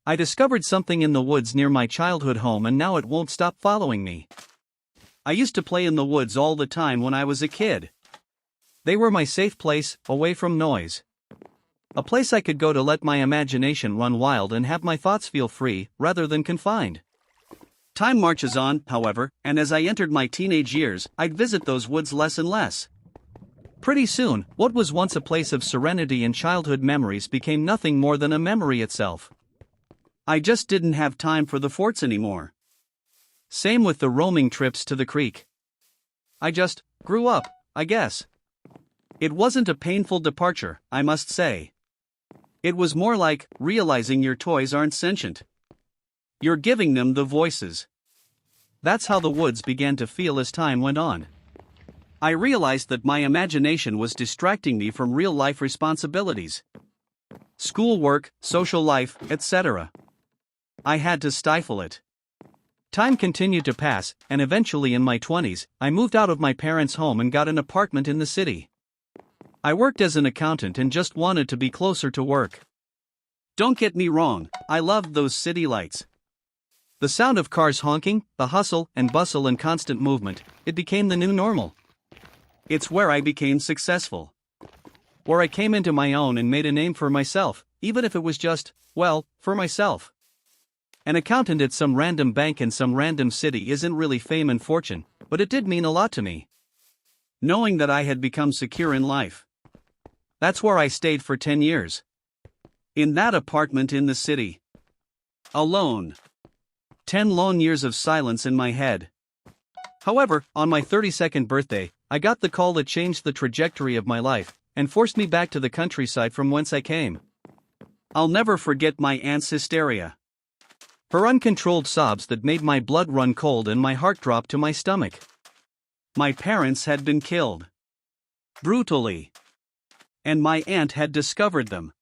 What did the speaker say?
I discovered something in the woods near my childhood home and now it won't stop following me. I used to play in the woods all the time when I was a kid. They were my safe place, away from noise. A place I could go to let my imagination run wild and have my thoughts feel free, rather than confined. Time marches on, however, and as I entered my teenage years, I'd visit those woods less and less. Pretty soon, what was once a place of serenity and childhood memories became nothing more than a memory itself. I just didn't have time for the forts anymore. Same with the roaming trips to the creek. I just grew up, I guess. It wasn't a painful departure, I must say. It was more like realizing your toys aren't sentient. You're giving them the voices. That's how the woods began to feel as time went on. I realized that my imagination was distracting me from real-life responsibilities. Schoolwork, social life, etc. I had to stifle it. Time continued to pass, and eventually in my 20s, I moved out of my parents' home and got an apartment in the city. I worked as an accountant and just wanted to be closer to work. Don't get me wrong, I loved those city lights. The sound of cars honking, the hustle and bustle and constant movement, it became the new normal. It's where I became successful. Where I came into my own and made a name for myself, even if it was just, well, for myself. An accountant at some random bank in some random city isn't really fame and fortune, but it did mean a lot to me. Knowing that I had become secure in life. That's where I stayed for 10 years. In that apartment in the city. Alone. 10 lone years of silence in my head. However, on my 32nd birthday, I got the call that changed the trajectory of my life, and forced me back to the countryside from whence I came. I'll never forget my aunt's hysteria. Her uncontrolled sobs that made my blood run cold and my heart drop to my stomach. My parents had been killed. Brutally. And my aunt had discovered them.